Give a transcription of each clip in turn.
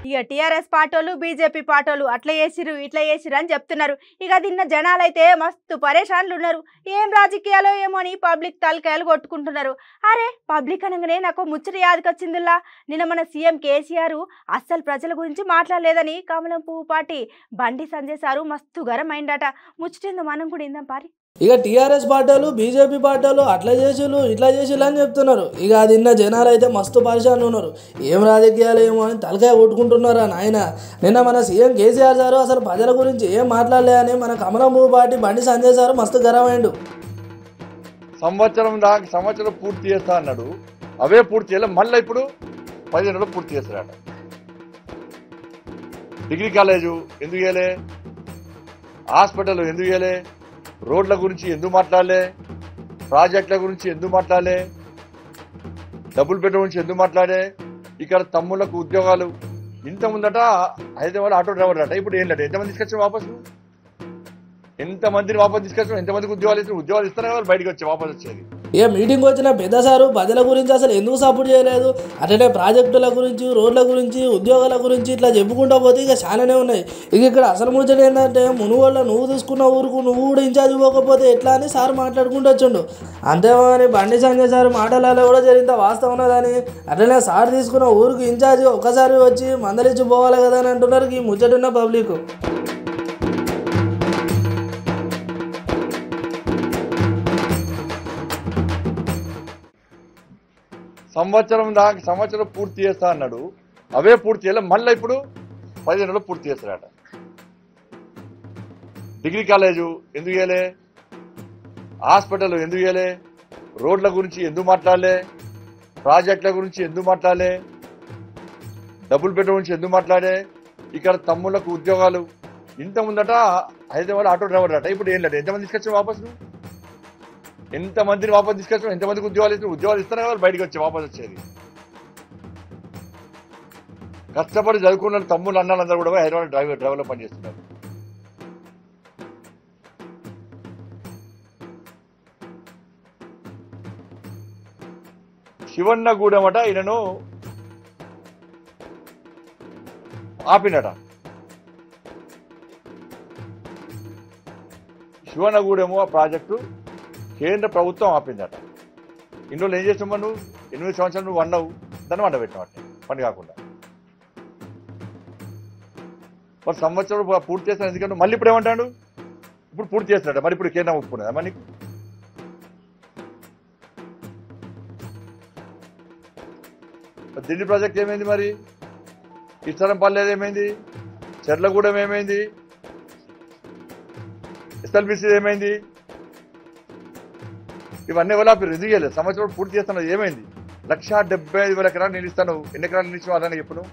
ఇక టీఆర్ఎస్ పార్టీలు బీజేపీ పార్టీలు అట్లా చేసిరు ఇట్లా చేసిరు అని చెప్తున్నారు. ఇక తిన్న జనాలైతే మస్తు పరేషాన్లు ఉన్నారు. ఏం రాజకీయాలో ఏమో అని పబ్లిక్ తలకాయలు కొట్టుకుంటున్నారు. అరే పబ్లిక్ అనగానే నాకు ముచ్చట యాదకొచ్చిందిలా. నిన్న మన సీఎం కేసీఆర్ అస్సలు ప్రజల గురించి మాట్లాడలేదని కమలం పువ్వు పార్టీ బండి సంజయ్ సారు మస్తు గరం అయిందట. ముచ్చటేందో మనం కూడా ఇందాం పారి. ఇక టీఆర్ఎస్ పార్టీలు బీజేపీ పార్టీలు అట్లా చేసిళ్ళు ఇట్లా చేసిళ్ళు అని చెప్తున్నారు. ఇక అది నిన్న జనాలు అయితే మస్తు పరిశాన్లు ఉన్నారు. ఏం రాజకీయాలు ఏమో అని తలకాయ కొట్టుకుంటున్నారా నాయన. నిన్న మన సీఎం కేసీఆర్ సారు అసలు ప్రజల గురించి ఏం మాట్లాడలే అని మన కమలం పువ్వు పార్టీ బండి సంజయ్ సారు మస్తు గర్వమైండు. సంవత్సరం పూర్తి చేస్తా అన్నాడు, అవే పూర్తి చేయాలి. మళ్ళీ ఇప్పుడు 15 నెలలు పూర్తి చేస్తారట. డిగ్రీ కాలేజు ఎందుకు చేయలే, హాస్పిటల్ ఎందుకు చేయలే, రోడ్ల గురించి ఎందుకు మాట్లాడలే, ప్రాజెక్టుల గురించి ఎందుకు మాట్లాడలే, డబుల్ బెడ్రూమ్ గురించి ఎందుకు మాట్లాడే, ఇక్కడ తమ్ముళ్లకు ఉద్యోగాలు ఇంత ముందట హైదరాబాద్ ఆటో డ్రైవర్ అట. ఇప్పుడు ఏం లేదు, ఎంతమంది తీసుకొచ్చాం వాపసు, ఎంతమందిని వాపసు తీసుకొచ్చాం, ఎంతమందికి ఉద్యోగాలు ఇస్తారా వాళ్ళు బయటకు వచ్చి వాపసు వచ్చేది. ఏ మీటింగ్ వచ్చిన పెద్ద సారు ప్రజల గురించి అసలు ఎందుకు సపోర్ట్ చేయలేదు, అట్లనే ప్రాజెక్టుల గురించి రోడ్ల గురించి ఉద్యోగాల గురించి ఇట్లా చెప్పుకుంటా పోతే ఇక చాలానే ఉన్నాయి. ఇక ఇక్కడ అసలు ముచ్చట ఏంటంటే మునుగోళ్ళ నువ్వు తీసుకున్న ఊరుకు నువ్వు కూడా ఇన్ఛార్జ్ ఇవ్వకపోతే ఎట్లా అని సార్ మాట్లాడుకుంటూ వచ్చిండు. అంతేమని బండి సంజయ్ సార్ మాటలలో కూడా జరిగింత వాస్తవం ఉన్నదని, అట్లనే సార్ తీసుకున్న ఊరికి ఇన్ఛార్జ్ ఒకసారి వచ్చి మందలిచ్చి పోవాలి కదా అని అంటున్నారు ఈ ముచ్చటున్న పబ్లిక్. సంవత్సరం పూర్తి చేస్తా అన్నాడు, అవే పూర్తి చేయాలి. మళ్ళీ ఇప్పుడు 15 నెలలు పూర్తి చేస్తారట. డిగ్రీ కాలేజు ఎందుకు చేయలే, హాస్పిటల్ ఎందుకు చేయలే, రోడ్ల గురించి ఎందుకు మాట్లాడలే, ప్రాజెక్టుల గురించి ఎందుకు మాట్లాడలే, డబుల్ బెడ్రూమ్ గురించి ఎందుకు మాట్లాడే, ఇక్కడ తమ్ముళ్లకు ఉద్యోగాలు ఇంత ముందట హైదరాబాద్ ఆటో డ్రైవర్ అట. ఇప్పుడు ఏం లేదు, ఎంతమంది తీసుకొచ్చాం వాపసు, ఎంతమందిని వాపసు తీసుకొచ్చాం, ఎంతమందికి ఉద్యోగాలు ఇస్తారా వాళ్ళు బయటకు వచ్చి వాపసు వచ్చేది. కష్టపడి చదువుకున్న తమ్ముళ్ళు అన్నాళ్ళందరూ కూడా హైదరాబాద్ డ్రైవర్లో పనిచేస్తున్నారు. శివన్నగూడెం అట ఈయనను ఆపినట. శివన్నగూడెము ఆ ప్రాజెక్టు కేంద్ర ప్రభుత్వం ఆపిందట. ఇన్ని రోజులు ఏం చేసావు నువ్వు, 8 సంవత్సరాలు నువ్వు అన్నావు, దాన్ని వంట పెట్టినావు పని కాకుండా. మరి సంవత్సరం పూర్తి చేస్తాను ఎందుకంటే మళ్ళీ ఇప్పుడు ఏమంటాడు, ఇప్పుడు పూర్తి చేస్తున్నాడు. మరి ఇప్పుడు కేంద్రం ఒప్పుకున్నదా మరి నీకు? ఢిల్లీ ప్రాజెక్ట్ ఏమైంది, మరి కిచ్చరంపల్లి ఏమైంది, చెర్లగూడెం ఏమైంది, ఎస్ఎల్బిసి ఏమైంది, ఇవన్నీ ఎవరు ఆపారు, ఎందుకు చేయలేదు? సంవత్సరం పూర్తి చేస్తున్నది ఏమైంది? 1,75,000 ఎకరాలు నేను ఇస్తాను, ఎన్ని ఎకరాలు నిలిచి అదని చెప్పను.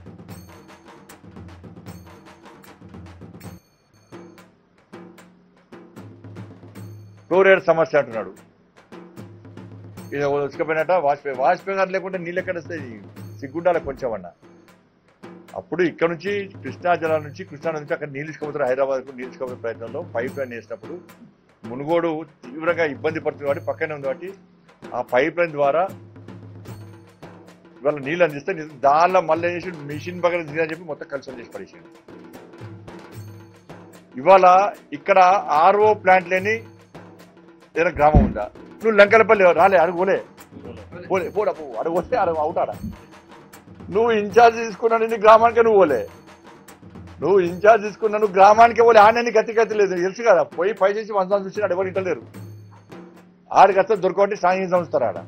ఫ్లోరైడ్ సమస్య అంటున్నాడు. ఇది వచ్చకపోయినట వాజ్పేయి గారు లేకుంటే నీళ్ళు ఎక్కడ వస్తాయి, సిగ్గుండాలి కొంచెం అన్న. అప్పుడు ఇక్కడ నుంచి కృష్ణా జలాల నుంచి అక్కడ నీళ్ళు ఇసుకపోతారు, హైదరాబాద్కు నీళ్ళు ఇసుకపోయే ప్రయత్నంలో పైప్ లైన్ వేసినప్పుడు మునుగోడు తీవ్రంగా ఇబ్బంది పడుతుంది కాబట్టి పక్కనే ఉంది కాబట్టి ఆ పైప్ లైన్ ద్వారా ఇవాళ నీళ్ళు అందిస్తే దానిలో మళ్ళీ చేసి మిషన్ పక్కన దిగని చెప్పి మొత్తం కన్సల్ట్ చేసి పడేసాడు. ఇవాళ ఇక్కడ ఆర్ఓ ప్లాంట్ లేని ఏదైనా గ్రామం ఉందా? నువ్వు లంకలపల్లి రాలే, అడుగులే పోడా అడుగుతే అవుతాడా? నువ్వు ఇన్ఛార్జ్ తీసుకున్నా నీ గ్రామానికే నువ్వు పోలే, నువ్వు ఇన్ఛార్జ్ తీసుకున్నా నువ్వు గ్రామానికే పోలే. ఆడని గతి లేదు తెలుసు కదా, పోయి పై చేసి 100 చూసి అడగని ఇంటలేరు. ఆడికి వస్తే దొరకబట్టి సాయం సంస్థరు ఆడ.